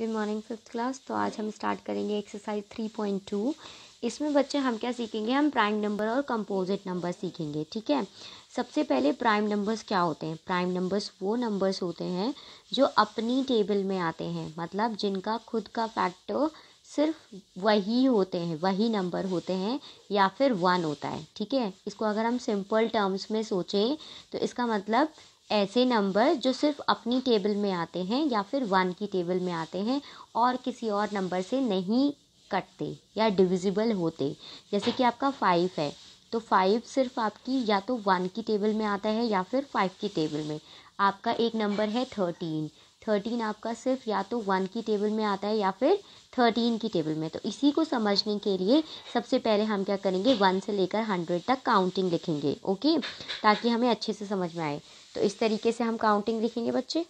Good morning fifth class. तो आज हम स्टार्ट करेंगे एक्सरसाइज 3.2। इसमें बच्चे हम क्या सीखेंगे, हम प्राइम नंबर और कंपोजिट नंबर सीखेंगे। ठीक है, सबसे पहले प्राइम नंबर्स क्या होते हैं। प्राइम नंबर्स वो नंबर्स होते हैं जो अपनी टेबल में आते हैं, मतलब जिनका खुद का फैक्टर सिर्फ वही होते हैं, वही नंबर होते हैं या फिर 1 होता है। ठीक है, इसको अगर हम सिंपल टर्म्स में सोचें तो इसका मतलब ऐसे नंबर जो सिर्फ अपनी टेबल में आते हैं या फिर 1 की टेबल में आते हैं और किसी और नंबर से नहीं कटते या डिविजिबल होते। जैसे कि आपका 5 है तो 5 सिर्फ आपकी या तो 1 की टेबल में आता है या फिर 5 की टेबल में। आपका एक नंबर है 13 आपका सिर्फ या तो 1 की टेबल में आता है या फिर 13 की टेबल में। तो इसी को समझने के लिए सबसे पहले हम क्या करेंगे, 1 से लेकर 100 तक काउंटिंग लिखेंगे। ओके, ताकि हमें अच्छे से समझ में आए। तो इस तरीके से हम काउंटिंग लिखेंगे बच्चे।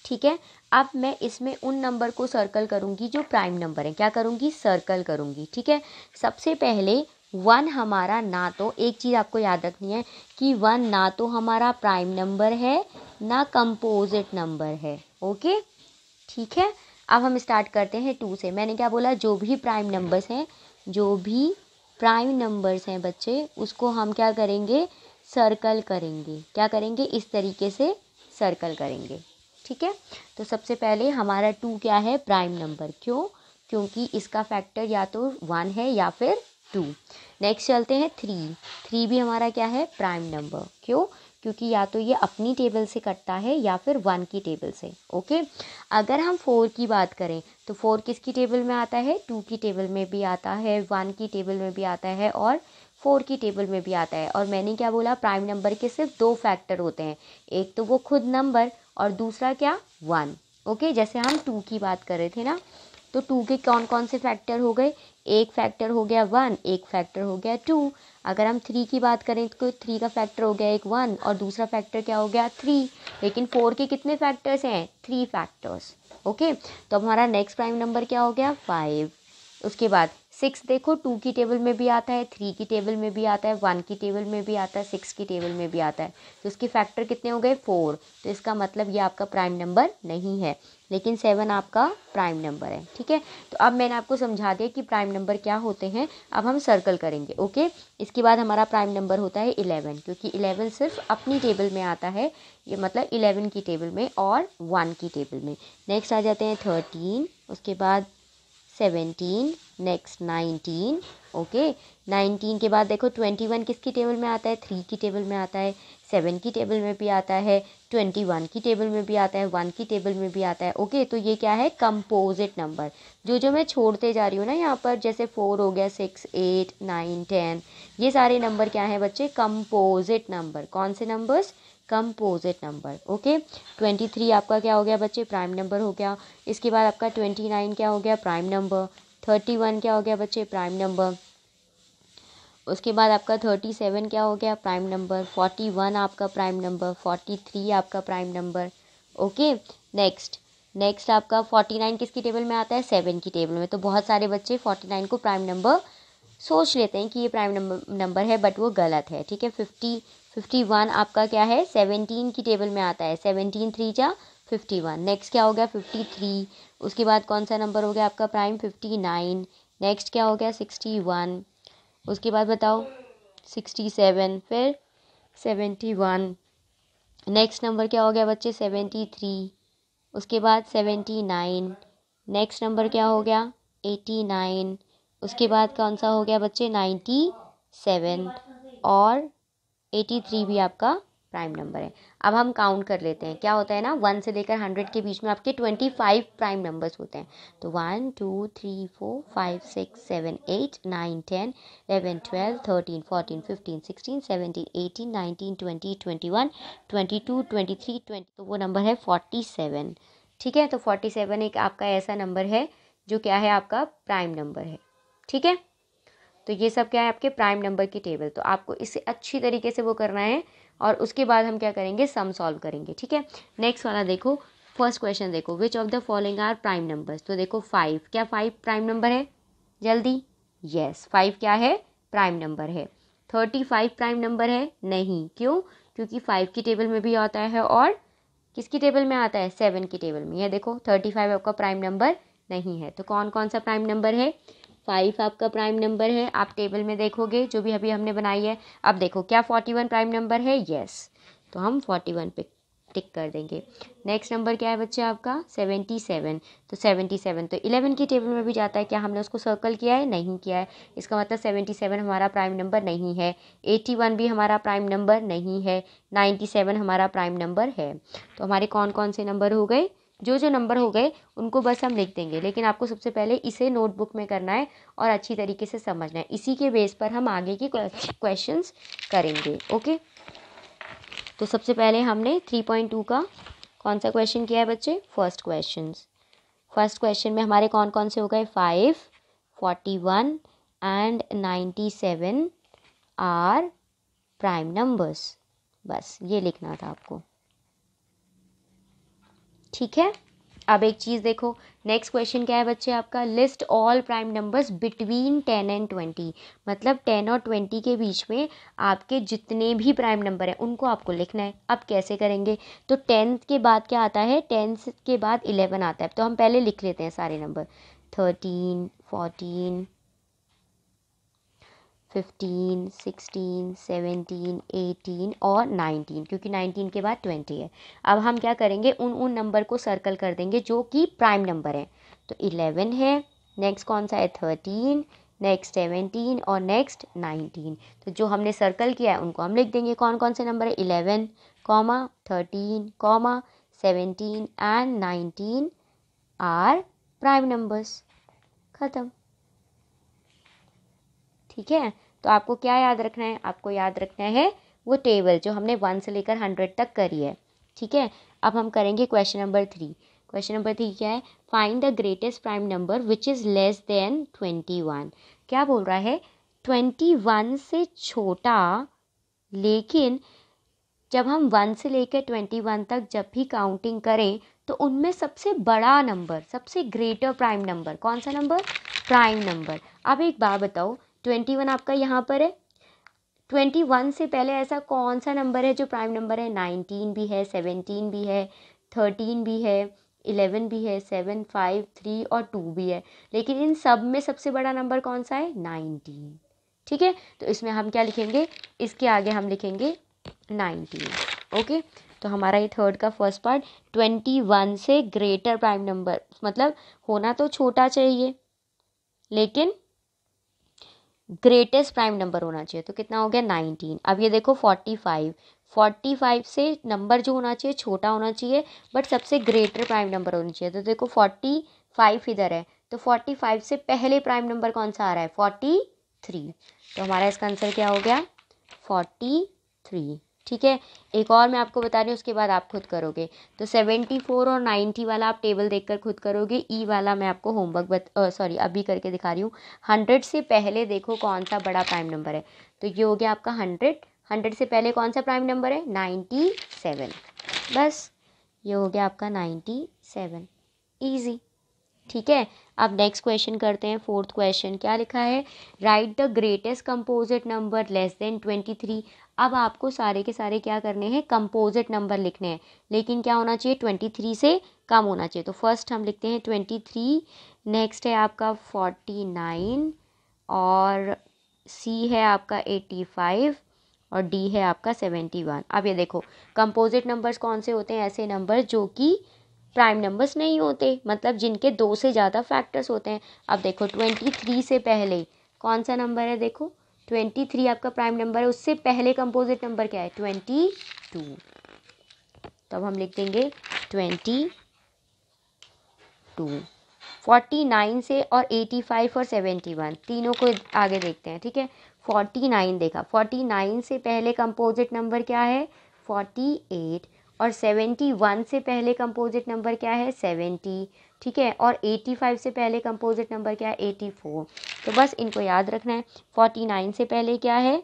ठीक है, अब मैं इसमें उन नंबर को सर्कल करूंगी जो प्राइम नंबर है। क्या करूंगी, सर्कल करूंगी। ठीक है, सबसे पहले 1 हमारा ना तो, एक चीज़ आपको याद रखनी है कि 1 ना तो हमारा प्राइम नंबर है ना कंपोजिट नंबर है। ओके, ठीक है। अब हम स्टार्ट करते हैं 2 से। मैंने क्या बोला, जो भी प्राइम नंबर्स हैं, जो भी प्राइम नंबर्स हैं बच्चे, उसको हम क्या करेंगे, सर्कल करेंगे। क्या करेंगे, इस तरीके से सर्कल करेंगे। ठीक है, तो सबसे पहले हमारा 2 क्या है, प्राइम नंबर। क्यों, क्योंकि इसका फैक्टर या तो 1 है या फिर 2। नेक्स्ट चलते हैं 3 भी हमारा क्या है, प्राइम नंबर। क्यों, क्योंकि या तो ये अपनी टेबल से कटता है या फिर 1 की टेबल से। ओके, अगर हम 4 की बात करें तो 4 किसकी टेबल में आता है, 2 की टेबल में भी आता है, 1 की टेबल में भी आता है और 4 की टेबल में भी आता है। और मैंने क्या बोला, प्राइम नंबर के सिर्फ 2 फैक्टर होते हैं, एक तो वो खुद नंबर और दूसरा क्या, 1। ओके, जैसे हम 2 की बात कर रहे थे ना, तो 2 के कौन कौन से फैक्टर हो गए, एक फैक्टर हो गया 1, एक फैक्टर हो गया 2। अगर हम 3 की बात करें तो 3 का फैक्टर हो गया एक 1 और दूसरा फैक्टर क्या हो गया 3। लेकिन 4 के कितने फैक्टर्स हैं, 3 फैक्टर्स। ओके, तो हमारा नेक्स्ट प्राइम नंबर क्या हो गया, 5। उसके बाद 6 देखो, 2 की टेबल में भी आता है, 3 की टेबल में भी आता है, 1 की टेबल में भी आता है, 6 की टेबल में भी आता है। तो इसके फैक्टर कितने हो गए, 4। तो इसका मतलब ये आपका प्राइम नंबर नहीं है, लेकिन 7 आपका प्राइम नंबर है। ठीक है, तो अब मैंने आपको समझा दिया कि प्राइम नंबर क्या होते हैं। अब हम सर्कल करेंगे। ओके, इसके बाद हमारा प्राइम नंबर होता है 11, क्योंकि 11 सिर्फ अपनी टेबल में आता है, ये मतलब 11 की टेबल में और 1 की टेबल में। नेक्स्ट आ जाते हैं 13, उसके बाद 17, नेक्स्ट 19। ओके, 19 के बाद देखो 21 किसकी टेबल में आता है, 3 की टेबल में आता है, 7 की टेबल में भी आता है, 21 की टेबल में भी आता है, 1 की टेबल में भी आता है। ओके, तो ये क्या है, कंपोजिट नंबर। जो मैं छोड़ते जा रही हूँ ना यहाँ पर, जैसे 4 हो गया, 6, 8, 9, 10, ये सारे नंबर क्या है बच्चे, कंपोजिट नंबर। कौन से नंबर्स, कंपोजिट नंबर। ओके, 23 आपका क्या हो गया बच्चे, प्राइम नंबर हो गया। इसके बाद आपका 29 क्या हो गया, प्राइम नंबर। 31 क्या हो गया बच्चे, प्राइम नंबर। उसके बाद आपका 37 क्या हो गया, प्राइम नंबर। 41 आपका प्राइम नंबर। 43 आपका प्राइम नंबर। ओके, नेक्स्ट आपका 49 किसकी टेबल में आता है, 7 की टेबल में। तो बहुत सारे बच्चे 49 को प्राइम नंबर सोच लेते हैं कि ये प्राइम नंबर है, बट वो गलत है। ठीक है, 51 आपका क्या है, 17 की टेबल में आता है, 17 3 जा 51। नेक्स्ट क्या हो गया, 53। उसके बाद कौन सा नंबर हो गया आपका प्राइम, 59। नेक्स्ट क्या हो गया, 61। उसके बाद बताओ 67, फिर 71। नेक्स्ट नंबर क्या हो गया बच्चे, 73। उसके बाद 79। नेक्स्ट नंबर क्या हो गया, 89। उसके बाद कौन सा हो गया बच्चे, 97। और 83 भी आपका प्राइम नंबर है। अब हम काउंट कर लेते हैं। क्या होता है ना, 1 से लेकर 100 के बीच में आपके 25 प्राइम नंबर्स होते हैं। तो 1 2 3 4 5 6 7 8 9 10 11 12 13 14 15 16 17 18 19 20 21 22 23 20। तो वो नंबर है 47। ठीक है, तो 47 एक आपका ऐसा नंबर है जो क्या है, आपका प्राइम नंबर है। ठीक है, तो ये सब क्या है, आपके प्राइम नंबर की टेबल। तो आपको इसे अच्छी तरीके से वो करना है और उसके बाद हम क्या करेंगे, सम सॉल्व करेंगे। ठीक है, नेक्स्ट वाला देखो, फर्स्ट क्वेश्चन देखो, which of the following are prime numbers. तो देखो 5, क्या 5 प्राइम नंबर है, जल्दी, यस 5 क्या है, प्राइम नंबर है। 35 प्राइम नंबर है, नहीं, क्यों, क्योंकि 5 की टेबल में भी आता है और किसकी टेबल में आता है? 7 की टेबल में। ये देखो 35 आपका प्राइम नंबर नहीं है। तो कौन कौन सा प्राइम नंबर है? 5 आपका प्राइम नंबर है। आप टेबल में देखोगे जो भी अभी हमने बनाई है। अब देखो क्या 41 प्राइम नंबर है? यस, तो हम 41 पे टिक कर देंगे। नेक्स्ट नंबर क्या है बच्चे आपका? 77। तो 77 तो 11 की टेबल में भी जाता है। क्या हमने उसको सर्कल किया है? नहीं किया है। इसका मतलब 77 हमारा प्राइम नंबर नहीं है। 81 भी हमारा प्राइम नंबर नहीं है। 97 हमारा प्राइम नंबर है। तो हमारे कौन कौन से नंबर हो गए? जो जो नंबर हो गए उनको बस हम लिख देंगे, लेकिन आपको सबसे पहले इसे नोटबुक में करना है और अच्छी तरीके से समझना है। इसी के बेस पर हम आगे की क्वेश्चंस करेंगे। ओके, तो सबसे पहले हमने 3.2 का कौन सा क्वेश्चन किया है बच्चे? फर्स्ट क्वेश्चन में हमारे कौन कौन से हो गए? 5, 41 एंड 97 आर प्राइम नंबर्स। बस ये लिखना था आपको, ठीक है। अब एक चीज़ देखो, नेक्स्ट क्वेश्चन क्या है बच्चे आपका? List all prime numbers between 10 and 20। मतलब 10 और 20 के बीच में आपके जितने भी प्राइम नंबर हैं उनको आपको लिखना है। अब कैसे करेंगे? तो 10 के बाद क्या आता है? 10 के बाद 11 आता है। तो हम पहले लिख लेते हैं सारे नंबर, 13, 14, 15, 16, 17, 18 और 19, क्योंकि 19 के बाद 20 है। अब हम क्या करेंगे? उन नंबर को सर्कल कर देंगे जो कि प्राइम नंबर है। तो 11 है, नेक्स्ट कौन सा है? 13, नेक्स्ट 17 और नेक्स्ट 19। तो जो हमने सर्कल किया है उनको हम लिख देंगे। कौन कौन से नंबर है? 11, 13, 17 एंड 19 आर प्राइम नंबर्स। ख़त्म, ठीक है। तो आपको क्या याद रखना है? आपको याद रखना है वो टेबल जो हमने 1 से लेकर 100 तक करी है, ठीक है। अब हम करेंगे क्वेश्चन नंबर 3। क्वेश्चन नंबर 3 क्या है? Find the greatest prime number which is less than 21। क्या बोल रहा है? 21 से छोटा, लेकिन जब हम 1 से लेकर 21 तक जब भी काउंटिंग करें तो उनमें सबसे बड़ा नंबर, सबसे ग्रेटर प्राइम नंबर कौन सा नंबर? Prime number. अब एक बात बताओ, 21 आपका यहाँ पर है, 21 से पहले ऐसा कौन सा नंबर है जो प्राइम नंबर है? 19 भी है, 17 भी है, 13 भी है, 11 भी है, 7, 5, 3 और 2 भी है, लेकिन इन सब में सबसे बड़ा नंबर कौन सा है? 19, ठीक है। तो इसमें हम क्या लिखेंगे? इसके आगे हम लिखेंगे 19। ओके, तो हमारा ये थर्ड का फर्स्ट पार्ट, 21 से ग्रेटर प्राइम नंबर, मतलब होना तो छोटा चाहिए लेकिन ग्रेटेस्ट प्राइम नंबर होना चाहिए। तो कितना हो गया? 19। अब ये देखो 45 से नंबर जो होना चाहिए छोटा होना चाहिए, बट सबसे ग्रेटर प्राइम नंबर होना चाहिए। तो देखो 45 इधर है, तो 45 से पहले प्राइम नंबर कौन सा आ रहा है? 43। तो हमारा इसका आंसर क्या हो गया? 43, ठीक है। एक और मैं आपको बता रही हूँ, उसके बाद आप खुद करोगे। तो 74 और 90 वाला आप टेबल देखकर खुद करोगे। ई वाला मैं आपको होमवर्क अभी करके दिखा रही हूँ। 100 से पहले देखो कौन सा बड़ा प्राइम नंबर है। तो ये हो गया आपका 100। 100 से पहले कौन सा प्राइम नंबर है? 97। बस ये हो गया आपका 97। ईजी, ठीक है। अब नेक्स्ट क्वेश्चन करते हैं। फोर्थ क्वेश्चन क्या लिखा है? Right the greatest composite number less than 23। अब आपको सारे के सारे क्या करने हैं? कंपोजिट नंबर लिखने हैं, लेकिन क्या होना चाहिए? 23 से कम होना चाहिए। तो फर्स्ट हम लिखते हैं 23, नेक्स्ट है आपका 49 और सी है आपका 85 और डी है आपका 71। अब ये देखो कंपोजिट नंबर्स कौन से होते हैं? ऐसे नंबर जो कि प्राइम नंबर्स नहीं होते, मतलब जिनके 2 से ज़्यादा फैक्टर्स होते हैं। अब देखो 23 से पहले कौन सा नंबर है? देखो 23 आपका प्राइम नंबर है, उससे पहले कंपोजिट नंबर क्या है? 22। तब हम लिख देंगे 22। 49 से और 85 और 71 तीनों को आगे देखते हैं, ठीक है। 49 देखा, 49 से पहले कंपोजिट नंबर क्या है? 48। और 71 से पहले कंपोजिट नंबर क्या है? 70, ठीक है। और 85 से पहले कंपोजिट नंबर क्या है? 84। तो बस इनको याद रखना है। 49 से पहले क्या है?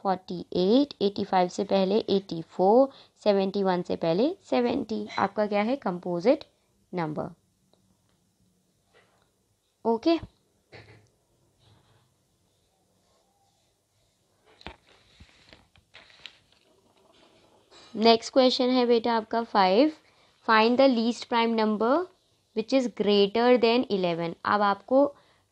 48, 85 से पहले 84, 71 से पहले 70। आपका क्या है? Composite number. Okay, next question है बेटा आपका 5। Find the least prime number which is greater than 11। अब आपको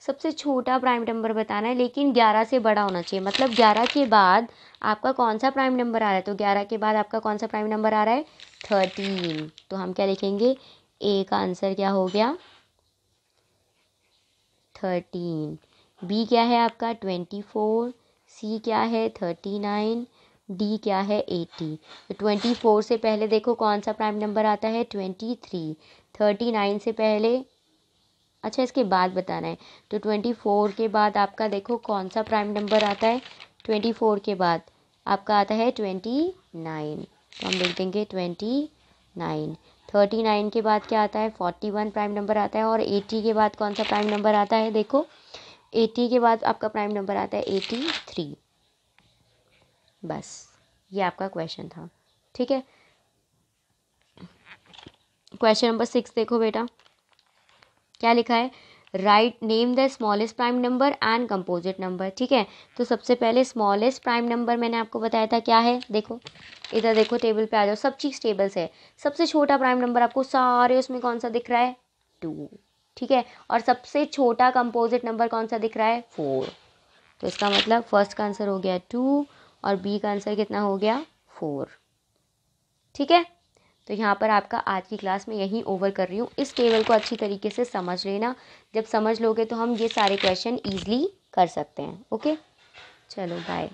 सबसे छोटा प्राइम नंबर बताना है, लेकिन 11 से बड़ा होना चाहिए। मतलब 11 के बाद आपका कौन सा प्राइम नंबर आ रहा है, तो 11 के बाद आपका कौन सा प्राइम नंबर आ रहा है, 13। तो हम क्या लिखेंगे, ए का आंसर क्या हो गया, 13। बी क्या है आपका 24, सी क्या है 39, डी क्या है 80। तो 24 से पहले देखो कौन सा प्राइम नंबर आता है, 23। 39 से पहले, अच्छा इसके बाद बताना है, तो 24 के बाद आपका देखो कौन सा प्राइम नंबर आता है, 24 के बाद आपका आता है 29। तो हम लिख देंगे 29। 39 के बाद क्या आता है, 41 प्राइम नंबर आता है। और 80 के बाद कौन सा प्राइम नंबर आता है, देखो 80 के बाद आपका प्राइम नंबर आता है 83। बस ये आपका क्वेश्चन था, ठीक है। क्वेश्चन नंबर 6 देखो बेटा, क्या लिखा है, write name the smallest prime number and composite number. ठीक है, तो सबसे पहले स्मॉलेस्ट प्राइम नंबर मैंने आपको बताया था क्या है, देखो इधर देखो टेबल पे आ जाओ, सब चीज़ टेबल से है। सबसे छोटा प्राइम नंबर आपको सारे उसमें कौन सा दिख रहा है, 2। ठीक है, और सबसे छोटा कंपोजिट नंबर कौन सा दिख रहा है, 4। तो इसका मतलब फर्स्ट का आंसर हो गया 2 और बी का आंसर कितना हो गया, 4। ठीक है, तो यहाँ पर आपका आज की क्लास में यहीं ओवर कर रही हूँ। इस टेबल को अच्छी तरीके से समझ लेना, जब समझ लोगे तो हम ये सारे क्वेश्चन ईजिली कर सकते हैं। ओके, चलो बाय।